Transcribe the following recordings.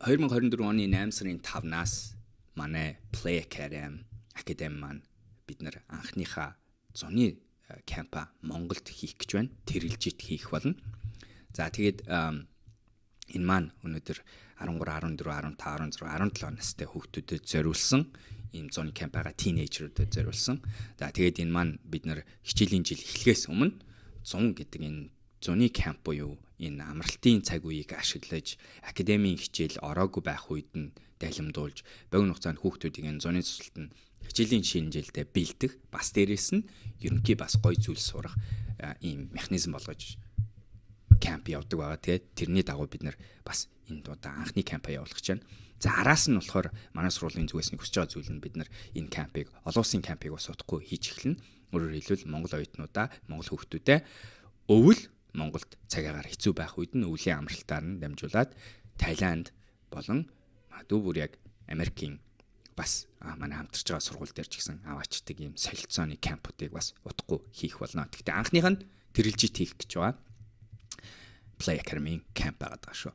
2024 оны 8 сарын 5-наас манай Play Academy маань бид нар анхныхаа зуны кампа Монголд хийх гэж байна. Тэрэлжит хийх болно. За тэгээд энэ маань өнөөдөр 13, 14, 15, 16, 17 настай хүүхдүүдэд зориулсан ийм зуны кампага тинейжерүүдэд зориулсан. За тэгээд энэ маань бид нар хичээлийн жил эхлэхээс өмнө 100 гэдэг энэ зуны камп буюу энэ амралтын цаг үеийг ашиглаж академийн хичээл ороогүй байх үед нь далимдуулж богино хугацаанд хүүхдүүдийг энэ зуны цэцэлтэнд хичээлийн шинжилтэд бэлдэх бас дээрээс нь ерөнхий бас гоё зүйл сурах ийм механизм болгож камп явуулдаг байгаа. Тэгээд тэрний дагуу бид нар бас энэ удаа анхны кампа явуулах гэж байна. За араас нь болохоор манай сургуулийн зүгээс нь хүсэж байгаа зүйл нь бид нар энэ кампыг олон улсын кампыг бас утгагүй хийж эхэлнэ. Өөрөөр хэлбэл Монгол оюутнуудаа Монгол хүүхдүүдэд өвөл Монголд цагаагаар хэцүү байх үед нь өвлийн амралтаар нь дамжуулаад Таиланд болон магадгүй бүр яг Америкийн бас манай хамтарч байгаа сургууль дээр ч гэсэн аваачдаг ийм солилцооны кампуудыг бас утгагүй хийх болно. Гэхдээ анхных нь тэрэлжит хийх гэж байгаа. Play Academy camp байгаа шүү.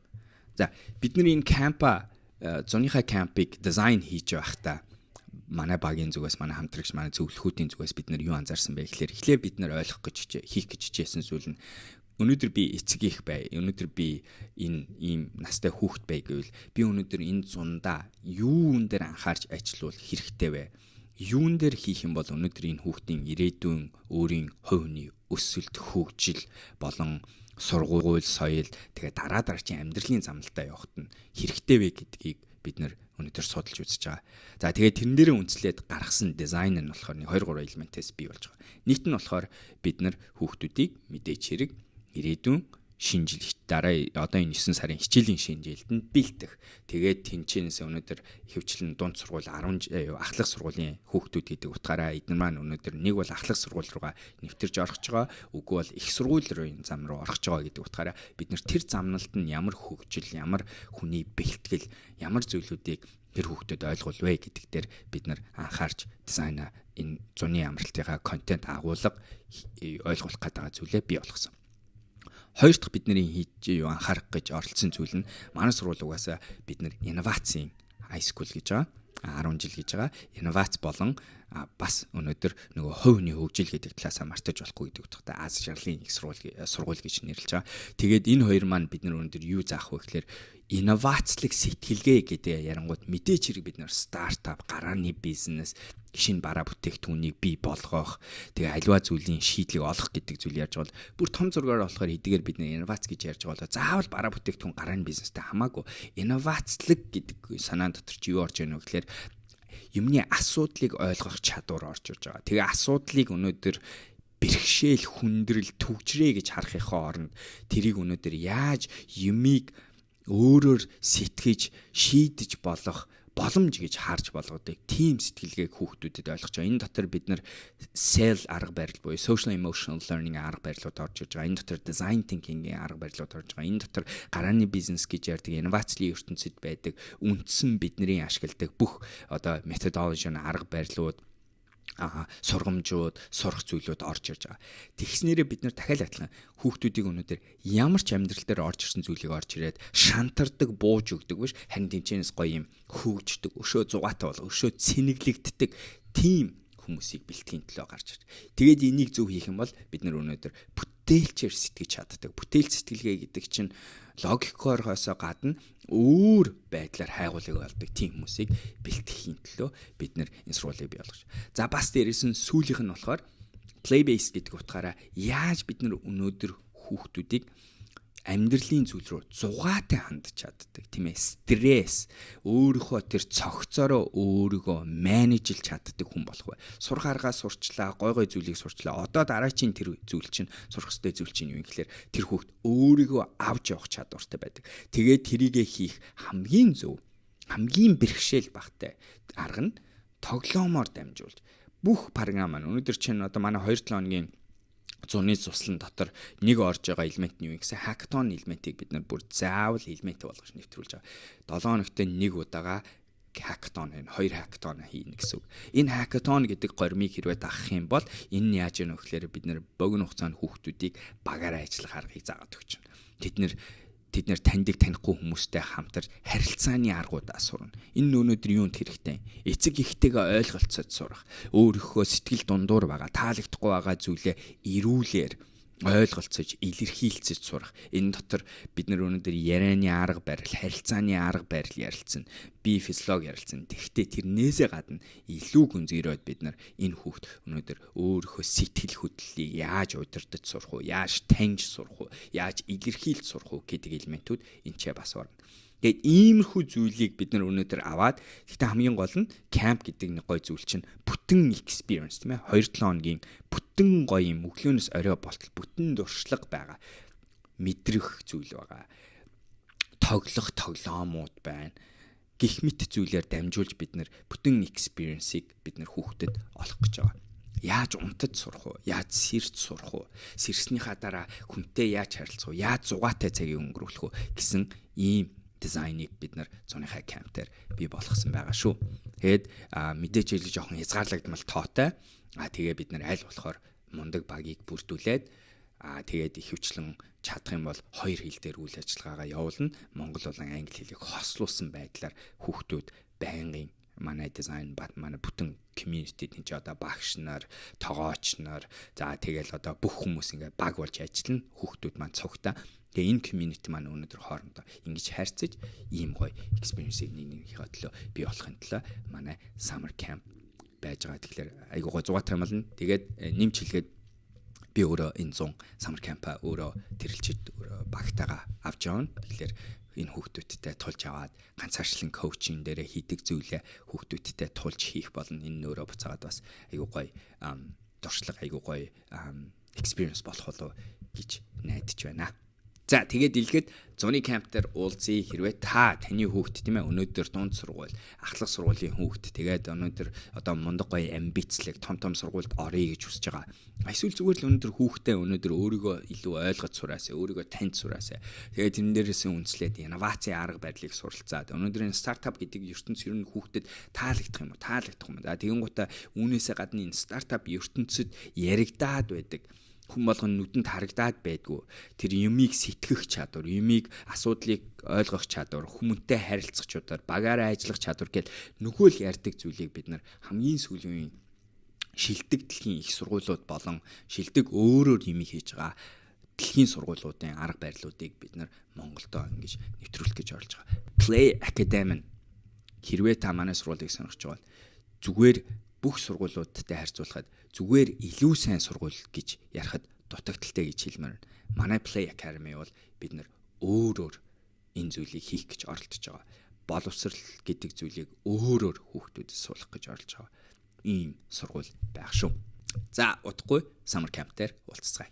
За бидний энэ кампа зуныхаа кампыг дизайн хийж байхдаа манай багийн зүгээс манай хамтрагч манай зөвлөхүүдийн зүгээс бид нар юу анзаарсан бэ гэхээр эхлээд бид нар ойлгох гэж хийх гэж хичээсэн зүйл нь өнөөдөр би эцэг их бай. Өнөөдөр би энэ ийм настай хүүхэд бай гэвэл би өнөөдөр энэ зундаа юун дээр анхаарч ажиллавал хэрэгтэй вэ? Юун дээр хийх юм бол өнөөдөр энэ хүүхдийн ирээдүйн өөрийн хувийн өсөлт хөгжил болон сургууль соёл тэгээ дараа дараагийн амьдралын замналтаа явахт нь хэрэгтэй вэ гэдгийг бид нар өнөөдөр судалж үзэж байгаа. За тэгээд тэрэн дээрээ үндэслээд гаргасан дизайн нь болохоор 2 3 элементээс бий болж байгаа. Нийт нь болохоор бид нар хүүхдүүдийг мэдээж хэрэг ирээдүйн шинжилэлт дараа одоо энэ 9 сарын хичээлийн шинжилэлтэнд бэлдэх. Тэгээд тэнцэнээс өнөөдөр хөвчлэн дунд сургууль 10 ахлах сургуулийн хүүхдүүд гэдэг утгаараа эдгээр маань өнөөдөр нэг бол ахлах сургууль руугаа нэвтэрж орох гэж байгаа, үгүй бол их сургууль руу зам руу орох гэж байгаа гэдэг утгаараа бид нар тэр замналт нь ямар хөгжил, ямар хүний бэлтгэл, ямар зүйлүүдийг тэр хүүхдэд ойлгуулвэ гэдэг дээр бид нар анхаарч дизайна энэ зуны амралтынхаа контент агуулга ойлгуулах гэдэг зүйлээ бий болгосон. Хоёр дахь бидний хийж анхаарах гэж оролцсон зүйл нь манай сургууль угаасаа бид нар инновацийн high school гэж байгаа. 10 жил гэж байгаа. Инновац болон бас өнөөдөр нөгөө хувийн хөгжил гэдэг талаасаа мартаж болохгүй гэдэг утгатай Аз жаргалын их сургууль гэж нэрлэж байгаа. Тэгээд энэ хоёр маань бид нар өнөөдөр юу заах вэ гэхээр инновацлог сэтгэлгээ гэдэг ярангууд мэдээч хэрэг бид нар стартап, гарааны бизнес, шинэ бараа бүтээгдэхүүнийг бий болгох, тэгээ аливаа зүйлийн шийдлийг олох гэдэг зүйл ярьж бол бүр том зургаар болохоор эдгээр бид инновац гэж ярьж байгаа бол заавал бараа бүтээгдэхүүн гарааны бизнестэй хамаагүй инновацлог гэдэг санаан дотор чи юу орж ийнө вэ гэхээр юмны асуудлыг ойлгох чадвар орж ирж байгаа. Тэгээ асуудлыг өнөөдөр бэрхшээл, хүндрэл, төвчрээ гэж харахын оронд тэрийг өнөөдөр яаж юмыг өөрөөр сэтгэж, шийдэж болох боломж гэж харж болгодог тийм сэтгэлгээг хүүхдүүдэд ойлгож байгаа. Энэ дотор бид нар SEL арга барил буюу social emotional learning арга барилууд орж ирж байгаа. Энэ дотор design thinking-ийн арга барилууд орж байгаа. Энэ дотор гарааны бизнес гэж ярьдаг инновацийн ертөнцид байдаг үндсэн бидний ашигладаг бүх одоо methodology арга барилууд сургамжууд, сурах зүйлүүд орж ирж байгаа. Тэгснээрээ бид нар дахиад адилхан хүүхдүүдийг өнөөдөр ямар ч амьдрал дээр орж ирсэн зүйлийг орж ирээд шантардаг, бууж өгдөг биш, харин тэнцэнэс гоё юм хөгждөг, өшөө зугаатай болго, өшөө цэнэглэгддэг тийм хүмүүсийг бэлтгэхийн төлөө гарч ирж. Тэгээд энийг зөв хийх юм бол бид нар өнөөдөр бүтээлчээр сэтгэж чаддаг. Бүтээл сэтгэлгээ гэдэг чинь логикоорхоосоо гадна өөр байдлаар хайгуулыг болдог тийм хүмүүсийг бэлтгэхийн төлөө бид нар энэ сургуулийг бий болгож. За бас дээрээс нь сүүлийнх нь болохоор play based гэдэг утгаараа яаж бид нар өнөөдөр хүүхдүүдийг амьдралын зүйл рүү зугаатай хандж чаддаг тийм ээ, стресс өөрийнхөө тэр цогцороо өөрийгөө менежлж чаддаг хүн болох вэ? Сурах аргаа сурчлаа, гой гой зүйлийг сурчлаа. Одоо дараагийн тэр зүйл чинь сурах ёстой зүйл чинь юу юм гэхээр тэр хүүхд өөрийгөө авч явах чадвартай байдаг. Тэгээд тэрийгэ хийх хамгийн зөв, хамгийн бэрхшээл багтай арга нь тоглоомоор дамжуулж бүх програм маань өнөөдөр чинь одоо манай 2-7 хоногийн зуны цуслан дотор нэг орж байгаа элемент нь юу гэсэн хакатон элементийг бид нар бүр заавал элемент болгож нэвтрүүлж байгаа. 7 хоногт нэг удаага хакатон энэ 2 хакатон хийнэ гэсэн үг. Энэ хакатон гэдэг гормыг хэрвээ дагах юм бол энэ нь яаж яах вэ гэхээр бид нар богино хугацаанд хүүхдүүдийг багаараа ажиллах аргыг заагаад өгч байна. Тэд нэр тэд нэр танихгүй хүмүүстэй хамтарч харилцааны аргуудаа сурна. Энэ өнөөдөр юунд хэрэгтэй? Эцэг эхтэйгээ ойлголцоод сурах. Өөрийнхөө сэтгэл дундуур байгаа, таалагдахгүй байгаа зүйлээ эрүүлэр ойлголцож, илэрхийлцэж сурах. Энэ дотор бид нар өнөөдөр ярианы арга барил, харилцааны арга барил ярилцсан, бие физиологи ярилцсан. Тэгэхдээ тэрнээсээ гадна илүү гүнзгийрээд бид нар энэ хүүхд өнөөдөр өөрийнхөө сэтгэл хөдлөлийг яаж удирдах сурах уу, яаж таньж сурах уу, яаж илэрхийлж сурах уу гэдэг элементүүд энэ ч бас орно. Тэгээд иймэрхүү зүйлийг бид нар өнөөдөр аваад гэхдээ хамгийн гол нь camp гэдэг нэг гоё зүйл чинь бүтэн experience тийм ээ 2-7 хоногийн бүтэн гоё юм өглөөнөөс орой болтол бүтэн дуршлаг байгаа мэдрэх зүйл байгаа. Тоглох тоглоомууд байна. Гэх мэт зүйлээр дамжуулж бид нар бүтэн experience-ийг бид нар хүүхдэд олох гэж байгаа. Яаж унтаж сурах уу? Яаж сэрж сурах уу? Сэрснийхаа дараа хүнтэй яаж харилцах уу? Яаж зугаатай цагийг өнгөрүүлэх үү гэсэн ийм дизайныг бид нар зуныхаа камптер бий болгосон байгаа шүү. Тэгээд мэдээж хэлж жоохон хязгаарлагдмал тоотой. Тэгээ бид нар аль болохоор мундаг багийг бүрдүүлээд тэгээд ихэвчлэн чадах юм бол 2 хэл дээр үйл ажиллагаагаа явуулна. Монгол болон англи хэлийг хослуулсан байдлаар хүүхдүүд байнгын манай дизайн манай бүтэн community энэ ч одоо багш нар, тоогооч нар за тэгэл одоо бүх хүмүүс ингээ баг болж ажиллана. Хүүхдүүд маань цогтой. Тэгээ энэ community маань өнөөдөр хоорондоо ингэж харьцаж ийм гоё experience-ийг нэгнийхээ төлөө бий болохын төлөө манай summer camp байж байгаа. Тэгэхээр айгуу гоё зугаатай юм байна. Тэгээд нэмж хэлгээд би өөрөө энэ 100 summer camp-а өөрөө тэрэлжид багтаага авч явна. Тэгэхээр энэ хүүхдүүдтэй тулж аваад ганцаарчлан коучинг дээрээ хийдэг зүйлээ хүүхдүүдтэй тулж хийх болно. Энэ өөрөө буцаагаад бас айгуу гоё дуршлаг айгуу гоё experience болох болов гэж найдаж байна. За тэгээд дэлгэд зуны камп дээр уулзъя хэрвээ таны хүүхд тийм ээ өнөөдөр дунд сургууль, ахлах сургуулийн хүүхд тэгээд өнөөдөр одоо мундаг гоё амбицлэг том сургуульд оръё гэж хүсэж байгаа. Эсвэл зүгээр л өнөөдөр хүүхдээ өнөөдөр өөрийгөө илүү ойлгож сураасаа, өөрийгөө таньж сураасаа. Тэгээд тэрэн дээрээс үнслээд инновацийн арга барилыг суралцаад өнөөдөр энэ стартап гэдэг ертөнц ер нь хүүхдэд таалагдах юм уу? Таалагдах юм. За тэгэн гутаа үүнээсээ гадна энэ стартап ертөнцид яригадаад байдаг. Хүн болгон нүдэнд харагдаад байдгүй. Тэр юмыг сэтгэх чадвар, юмыг асуудлыг ойлгох чадвар, хүмүүнтэй харилцах чадвар, багаараа ажиллах чадвар гэд нөгөө л ярьдаг зүйлийг бид нар хамгийн сүүлийн шилдэг дэлхийн их сургуулиуд болон шилдэг өөрөөр юм хийж байгаа дэлхийн сургуулиудын арга барилуудыг бид нар Монголдо ингэж нэвтрүүлэх гэж орж байгаа. Play Academy хэрвээ та манай сургуулийг сонирхож байгаа бол зүгээр бүх сургуулиудтай харьцуулахад зүгээр илүү сайн сургууль гэж ярихад дутагдaltaй гэж хэлмээр. Манай Play Academy бол бид нар өөрөөр энэ зүйлийг хийх гэж оролдож байгаа. Боловсрал гэдэг зүйлийг өөрөөр хүүхдүүдэд суулгах гэж оролдож байгаа. Ийм сургууль байх шүү. За удахгүй summer camp дээр уулзцгаая.